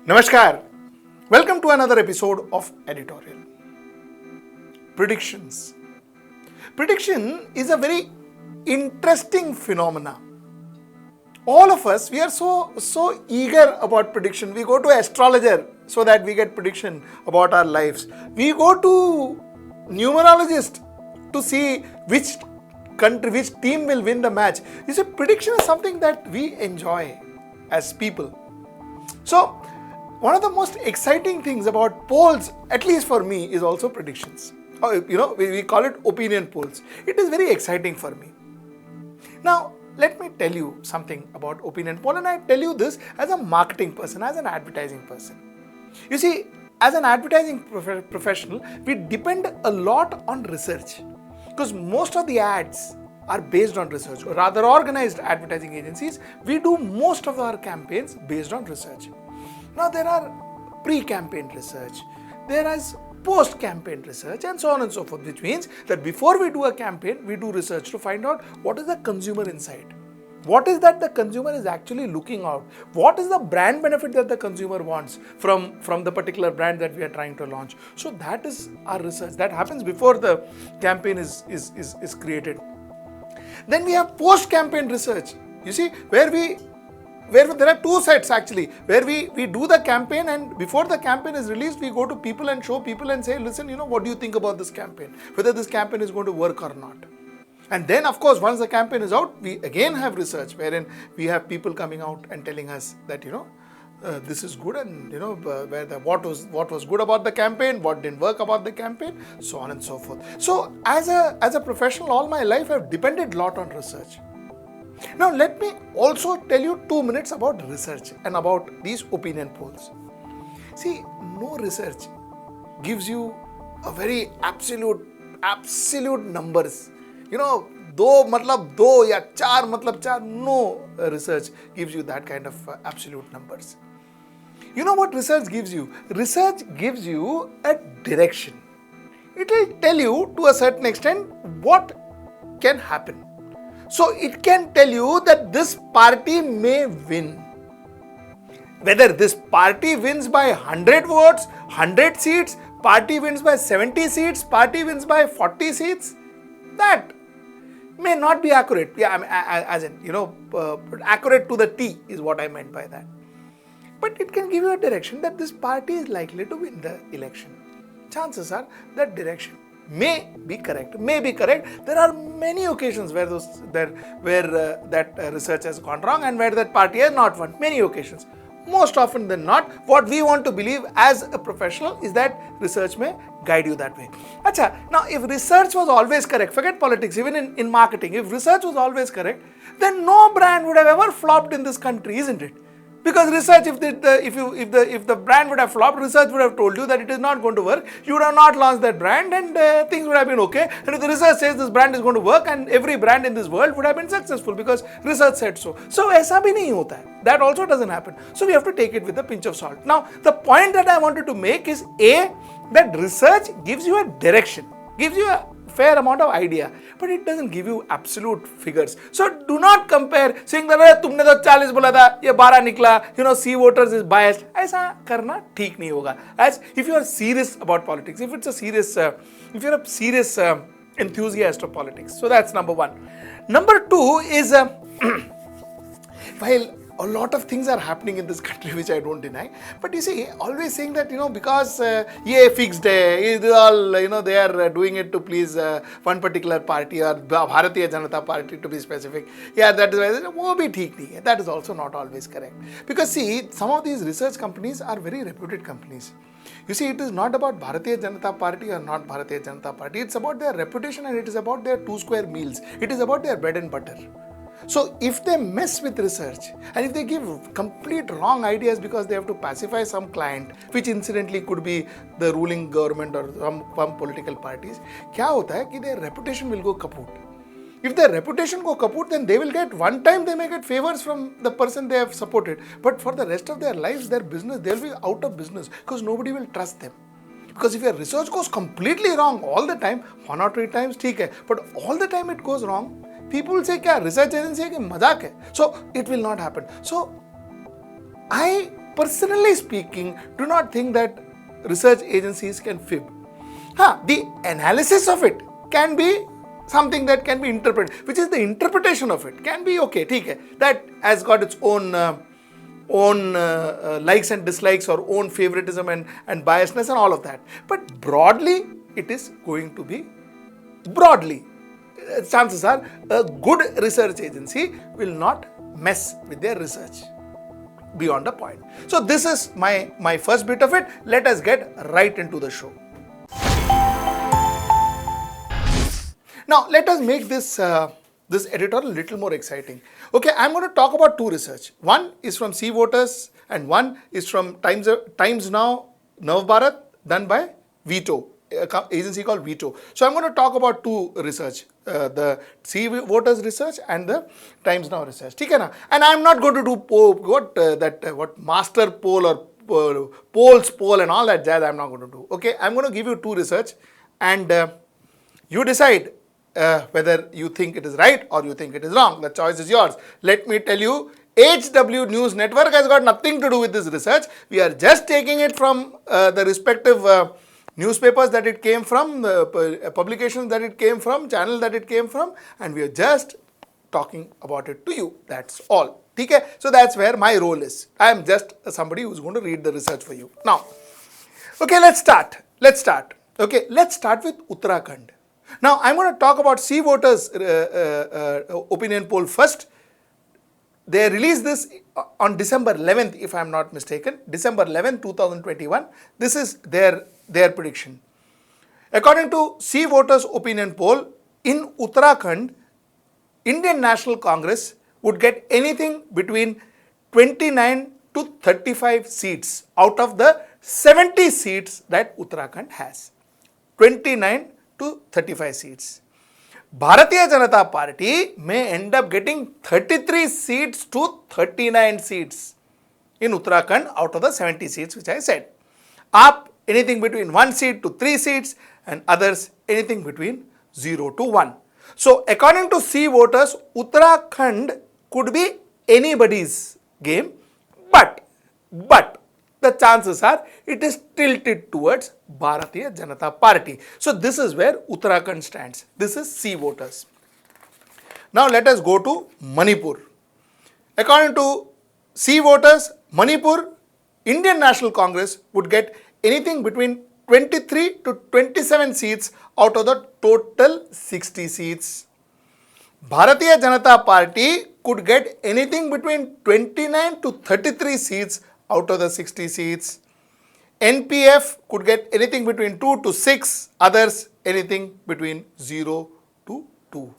Namaskar. Welcome to another episode of Editorial. Predictions. Prediction is a very interesting phenomena. All of us, we are so eager about prediction. We go to astrologer so that we get prediction about our lives. We go to numerologist to see which country, which team will win the match. You see, prediction is something that we enjoy as people. So, one of the most exciting things about polls, at least for me, is also predictions. We call it opinion polls. It is very exciting for me. Now, let me tell you something about opinion poll, and I tell you this as a marketing person, as an advertising person. You see, as an advertising professional, we depend a lot on research because most of the ads are based on research, or rather organized advertising agencies, we do most of our campaigns based on research. Now there are pre-campaign research, there is post-campaign research and so on and so forth, which means that before we do a campaign, we do research to find out what is the consumer insight. What is that the consumer is actually looking out? What is the brand benefit that the consumer wants from the particular brand that we are trying to launch? So that is our research. That happens before the campaign is created. Then we have post-campaign research. You see, where there are two sets actually, where we do the campaign, and before the campaign is released, we go to people and show people and say, listen, what do you think about this campaign? Whether this campaign is going to work or not. And then, of course, once the campaign is out, we again have research wherein we have people coming out and telling us that, this is good, and what was good about the campaign, what didn't work about the campaign, so on and so forth. So as a professional, all my life I've depended a lot on research. Now let me also tell you 2 minutes about research and about these opinion polls. See, no research gives you a very absolute numbers. दो मतलब दो या चार मतलब चार. No research gives you that kind of absolute numbers. You know what research gives you? Research gives you a direction. It will tell you to a certain extent what can happen. So it can tell you that this party may win. Whether this party wins by 100 votes, 100 seats, party wins by 70 seats, party wins by 40 seats, that may not be accurate. Accurate to the T is what I meant by that. But it can give you a direction that this party is likely to win the election. Chances are that direction may be correct. There are many occasions where that research has gone wrong and where that party has not won. Many occasions. Most often than not, what we want to believe as a professional is that research may guide you that way. Acha, now if research was always correct, forget politics, even in marketing, if research was always correct, then no brand would have ever flopped in this country, isn't it? Because research, if the brand would have flopped, research would have told you that it is not going to work. You would have not launched that brand, and things would have been okay. And if the research says this brand is going to work, and every brand in this world would have been successful because research said so. So ऐसा भी नहीं होता है. That also doesn't happen. So we have to take it with a pinch of salt. Now the point that I wanted to make is that research gives you a direction, gives you a fair amount of idea, but it doesn't give you absolute figures. So do not compare saying that तुमने तो 40 बोला था, ये 12 निकला, C voters is biased. ऐसा करना ठीक नहीं होगा. As if you are serious about politics, if you're a serious enthusiast of politics. So that's number one. Number two is while a lot of things are happening in this country which I don't deny, but you see, always saying that because ye fixed hai, it is all they are doing it to please one particular party or Bharatiya Janata Party to be specific. Yeah, that is why wo bhi theek nahi hai. That is also not always correct, because see, some of these research companies are very reputed companies. You see, it is not about Bharatiya Janata Party or not Bharatiya Janata Party. It's about their reputation, and it is about their 2 square meals. It is about their bread and butter. So if they mess with research and if they give complete wrong ideas because they have to pacify some client, which incidentally could be the ruling government or some political parties, क्या होता है कि their reputation will go kaput. If their reputation go kaput, then they will get, one time they may get favors from the person they have supported, but for the rest of their lives, their business, they will be out of business because nobody will trust them. Because if your research goes completely wrong all the time, 1 or 3 times, ठीक है, but all the time it goes wrong, people will say क्या research agency है कि मजाक है. So it will not happen. So I personally speaking, do not think that research agencies can fib. The analysis of it can be something that can be interpreted, which is the interpretation of it can be okay, that has got its own likes and dislikes or own favoritism and biasness and all of that. But broadly, it is going to be chances are a good research agency will not mess with their research beyond a point. So this is my first bit of it. Let us get right into the show. Now let us make this editorial a little more exciting. Okay, I'm going to talk about two research. One is from Sea Voters and one is from Times Now Nav Bharat, done by Veto, agency called Veto. So I'm going to talk about two research, the Sea Voters research and the Times Now research. And I'm not going to do what master poll or polls poll and all that jazz. I'm not going to do. Okay, I'm going to give you two research and you decide whether you think it is right or you think it is wrong. The choice is yours. Let me tell you, HW News Network has got nothing to do with this research. We are just taking it from the respective newspapers that it came from, the publications that it came from, channel that it came from, and we are just talking about it to you. That's all. Okay? So that's where my role is. I am just somebody who's going to read the research for you. Now, okay, let's start. Okay, let's start with Uttarakhand. Now, I'm going to talk about Sea Voters opinion poll first. They released this on December 11th, if I'm not mistaken. December 11th, 2021. This is their prediction. According to Sea Voters opinion poll, in Uttarakhand, Indian National Congress would get anything between 29 to 35 seats out of the 70 seats that Uttarakhand has. 29 to 35 seats. Bharatiya Janata Party may end up getting 33 seats to 39 seats in Uttarakhand out of the 70 seats which I said. AAP anything between 1 seat to 3 seats and others anything between 0 to 1. So according to Sea Voters, Uttarakhand could be anybody's game, but the chances are it is tilted towards Bharatiya Janata Party. So this is where Uttarakhand stands. This is Sea Voters. Now let us go to Manipur. According to Sea Voters, Manipur, Indian National Congress would get anything between 23 to 27 seats out of the total 60 seats. Bharatiya Janata Party could get anything between 29 to 33 seats out of the 60 seats. NPF could get anything between 2 to 6, others anything between 0 to 2.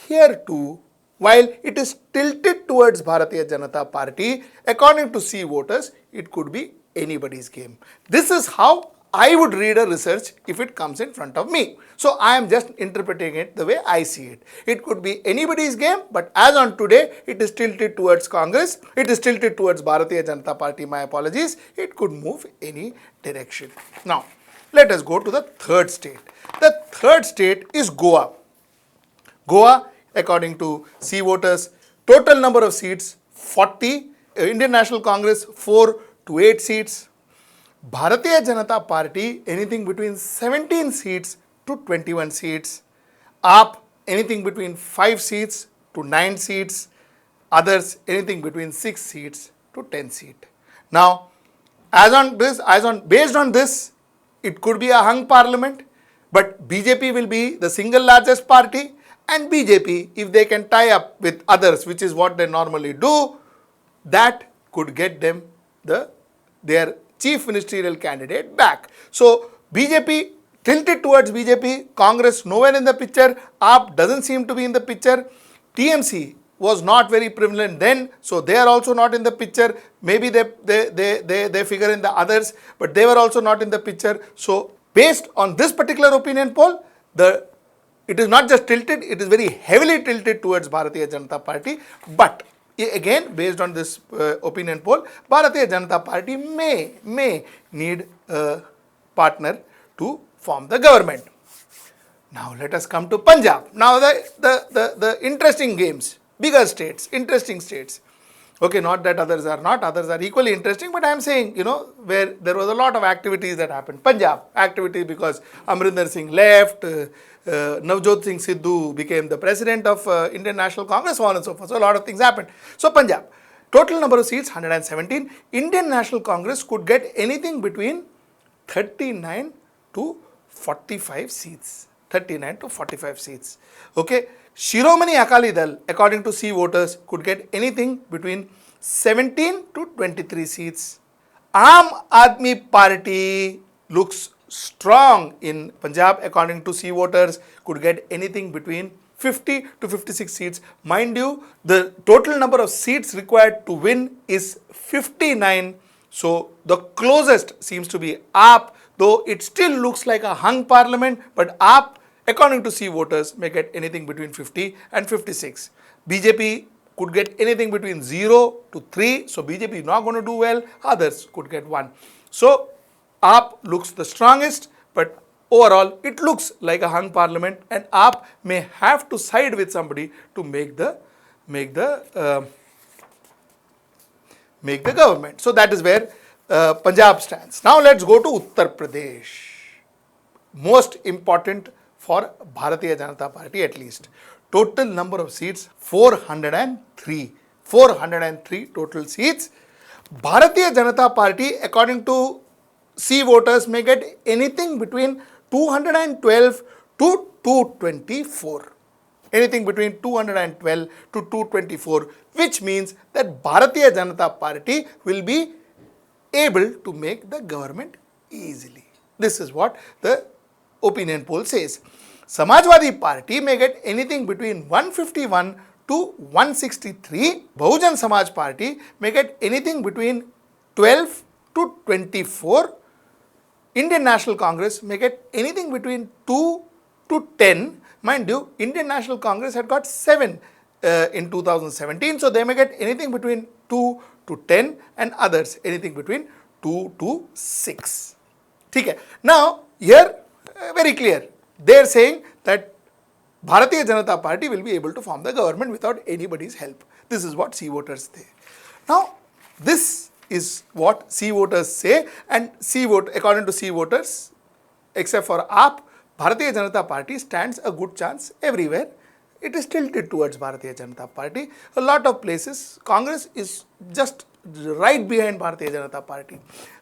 Here too, while it is tilted towards Bharatiya Janata Party, according to Sea Voters, it could be anybody's game. This is how I would read a research if it comes in front of me. So I am just interpreting it the way I see it. It could be anybody's game, but as on today, it is tilted towards Congress. It is tilted towards Bharatiya Janata Party. My apologies. It could move any direction. Now, let us go to the third state. The third state is Goa. Goa, according to Sea Voters, total number of seats 40. Indian National Congress 4 to 8 seats. Bharatiya Janata Party anything between 17 seats to 21 seats. AAP anything between 5 seats to 9 seats. Others anything between 6 seats to 10 seats. Now, based on this, it could be a hung parliament, but BJP will be the single largest party, and BJP, if they can tie up with others, which is what they normally do, that could get them their chief ministerial candidate back. So BJP tilted towards BJP, Congress nowhere in the picture, AAP doesn't seem to be in the picture, TMC was not very prevalent then, so they are also not in the picture. Maybe they figure in the others, but they were also not in the picture. So based on this particular opinion poll, it is not just tilted, it is very heavily tilted towards Bharatiya Janata Party, but again, based on this opinion poll, Bharatiya Janata Party may need a partner to form the government. Now let us come to Punjab. Now the interesting games, bigger states, interesting states. Okay, not that others are not, others are equally interesting, but I am saying, where there was a lot of activities that happened. Punjab, activity because Amrinder Singh left, Navjot Singh Sidhu became the president of Indian National Congress, so on and so forth. So a lot of things happened. So Punjab, total number of seats 117. Indian National Congress could get anything between 39 to 45 seats. 39 to 45 seats. Okay. Shiromani Akali Dal, according to C voters, could get anything between 17 to 23 seats. Aam Aadmi Party looks strong in Punjab, according to C voters, could get anything between 50 to 56 seats. Mind you, the total number of seats required to win is 59. So the closest seems to be AAP, though it still looks like a hung parliament, but AAP, according to C voters, may get anything between 50 and 56. BJP could get anything between 0 to 3. So BJP is not going to do well. Others could get 1. So AAP looks the strongest, but overall it looks like a hung parliament, and AAP may have to side with somebody to make the government. So that is where Punjab stands. Now let's go to Uttar Pradesh. Most important for Bharatiya Janata Party at least. Total number of seats 403. 403 total seats. Bharatiya Janata Party, according to C voters, may get anything between 212 to 224. Anything between 212 to 224, which means that Bharatiya Janata Party will be able to make the government easily. This is what the opinion poll says. Samajwadi Party may get anything between 151 to 163. Bahujan Samaj Party may get anything between 12 to 24. Indian National Congress may get anything between 2 to 10. Mind you, Indian National Congress had got 7 in 2017, so they may get anything between 2 to 10, and others anything between 2 to 6. Okay. Now, here very clear. They are saying that Bharatiya Janata Party will be able to form the government without anybody's help. This is what C voters say. Now, this is what C voters say, and according to C voters, except for AAP, Bharatiya Janata Party stands a good chance everywhere. It is tilted towards Bharatiya Janata Party. A lot of places, Congress is just right behind Bharatiya Janata Party.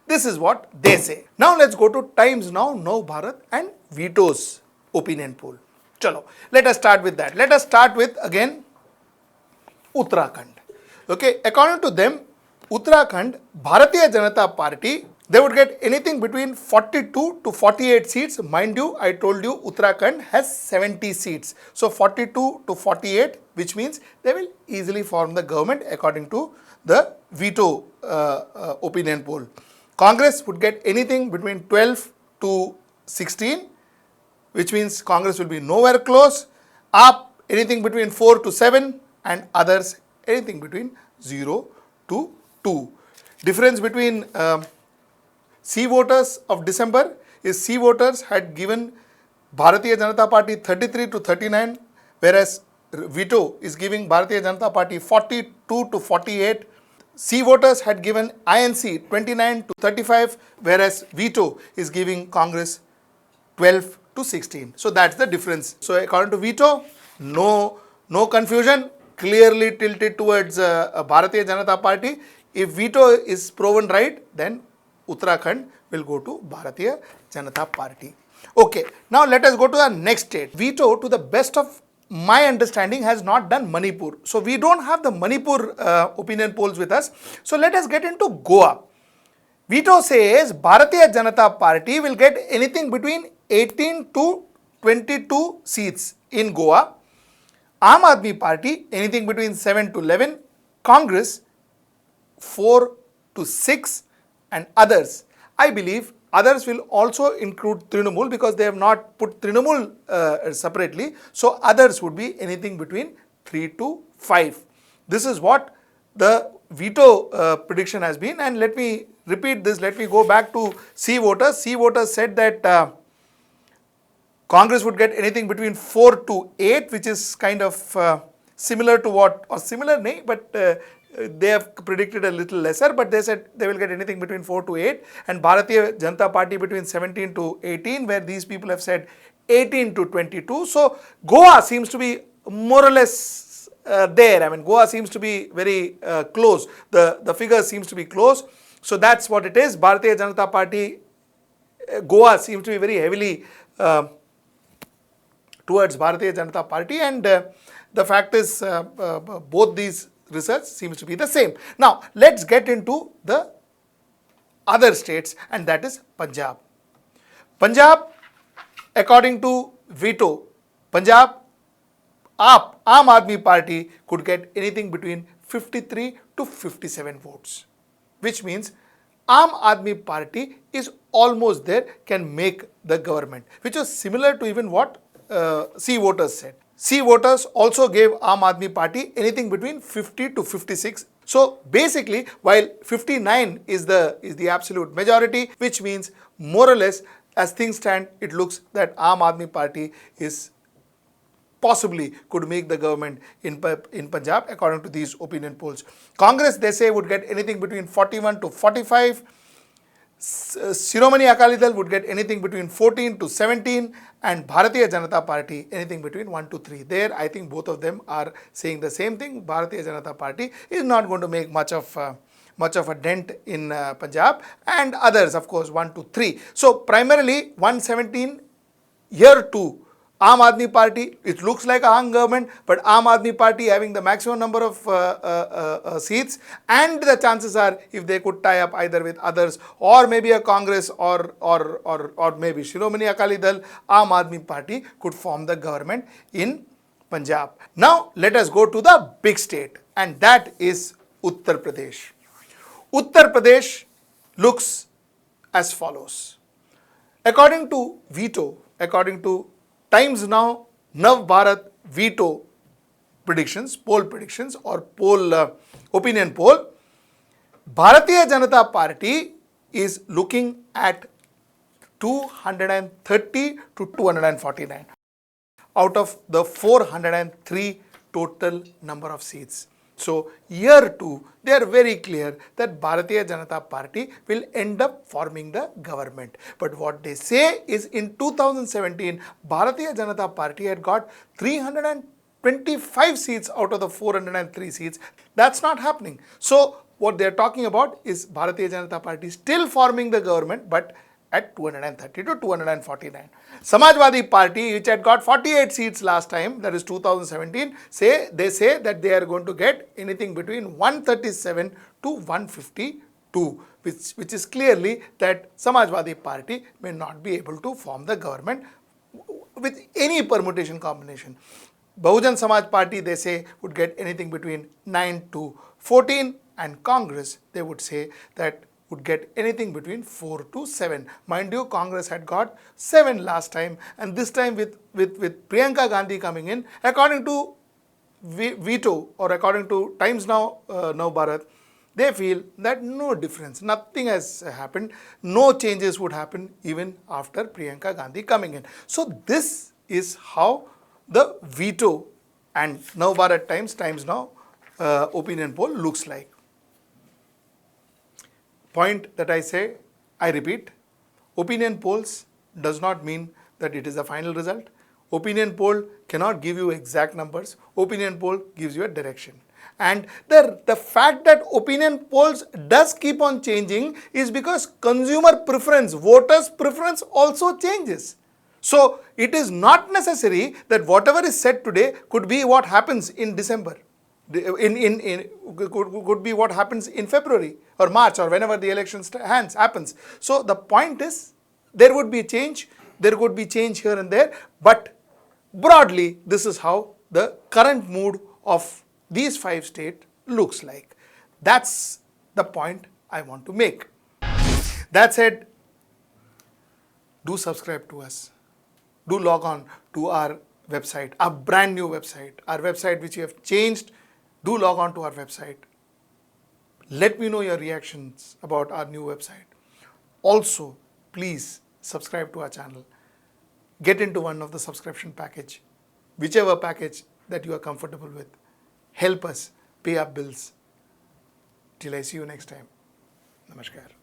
This is what they say. Now let's go to Times Now, Nav Bharat and Veto's opinion poll. Chalo, let us start with that. Let us start with again Uttarakhand. Okay, according to them, Uttarakhand, Bharatiya Janata Party, they would get anything between 42 to 48 seats. Mind you, I told you Uttarakhand has 70 seats. So 42 to 48, which means they will easily form the government according to the veto opinion poll. Congress would get anything between 12 to 16, which means Congress will be nowhere close. AAP anything between 4 to 7, and others anything between 0 to 2. Difference between C voters of December is C voters had given Bharatiya Janata Party 33 to 39, whereas veto is giving Bharatiya Janata Party 42 to 48. C voters had given INC 29 to 35, whereas veto is giving Congress 12 to 16. So that's the difference. So according to veto, no confusion, clearly tilted towards Bharatiya Janata Party. If veto is proven right, then Uttarakhand will go to Bharatiya Janata Party. Okay, now let us go to the next state. Veto, to the best of my understanding, has not done Manipur. So we don't have the Manipur opinion polls with us. So let us get into Goa. Veto says Bharatiya Janata Party will get anything between 18 to 22 seats in Goa. Aam Aadmi Party anything between 7 to 11. Congress 4 to 6, and others. I believe others will also include Trinamool because they have not put Trinamool separately. So others would be anything between 3 to 5. This is what the veto prediction has been, and let me repeat this. Let me go back to C voters. C voters said that Congress would get anything between 4 to 8, which is kind of similar to what, or similar, but they have predicted a little lesser, but they said they will get anything between 4 to 8, and Bharatiya Janata Party between 17 to 18, where these people have said 18 to 22. So Goa seems to be more or less there. I mean, Goa seems to be very close. The figure seems to be close. So that's what it is. Bharatiya Janata Party, Goa seems to be very heavily towards Bharatiya Janata Party, and the fact is both these research seems to be the same. Now let's get into the other states, and that is Punjab. Punjab, according to veto, Punjab Aam Aadmi Party could get anything between 53 to 57 votes, which means Aam Aadmi Party is almost there, can make the government, which was similar to even what C voters said. C voters also gave Aam Aadmi Party anything between 50 to 56. So basically, while 59 is the absolute majority, which means more or less as things stand, it looks that Aam Aadmi Party is possibly could make the government in Punjab according to these opinion polls. Congress, they say, would get anything between 41 to 45. Shiromani Akali Dal would get anything between 14 to 17, and Bharatiya Janata Party anything between 1 to 3. There, I think both of them are saying the same thing. Bharatiya Janata Party is not going to make much of a dent in Punjab, and others, of course, 1 to 3. So primarily 117 year 2. Aam Aadmi Party, it looks like a hung government, but Aam Aadmi Party having the maximum number of seats, and the chances are if they could tie up either with others or maybe a Congress or maybe Shiromani Akali Dal, Aam Aadmi Party could form the government in Punjab. Now let us go to the big state, and that is Uttar Pradesh. Uttar Pradesh looks as follows. According to veto, according to Times Now, Nav Bharat veto predictions, poll predictions or opinion poll, Bharatiya Janata Party is looking at 230 to 249 out of the 403 total number of seats. So year 2, they are very clear that Bharatiya Janata Party will end up forming the government. But what they say is in 2017, Bharatiya Janata Party had got 325 seats out of the 403 seats. That's not happening. So what they are talking about is Bharatiya Janata Party still forming the government, but at 230 to 249. Samajwadi Party, which had got 48 seats last time, that is 2017, they say that they are going to get anything between 137 to 152, which is clearly that Samajwadi Party may not be able to form the government with any permutation combination. Bahujan Samaj Party, they say, would get anything between 9 to 14, and Congress, they would say that would get anything between 4 to 7. Mind you, Congress had got 7 last time, and this time with Priyanka Gandhi coming in, according to veto or according to Times Now, Nav Bharat, they feel that no difference, nothing has happened, no changes would happen even after Priyanka Gandhi coming in. So this is how the veto and Nav Bharat Times Now opinion poll looks like. Point that I say, I repeat, opinion polls does not mean that it is a final result. Opinion poll cannot give you exact numbers. Opinion poll gives you a direction. And the fact that opinion polls does keep on changing is because consumer preference, voters' preference also changes. So it is not necessary that whatever is said today could be what happens in December. Could be what happens in February or March or whenever the election happens. So the point is, there would be change, there could be change here and there, but broadly this is how the current mood of these 5 states looks like. That's the point I want to make. That said, do subscribe to us. Do log on to our website, our brand new website, our website which we have changed. Do log on to our website. Let me know your reactions about our new website. Also, please subscribe to our channel. Get into one of the subscription package, whichever package that you are comfortable with. Help us pay our bills. Till I see you next time. Namaskar.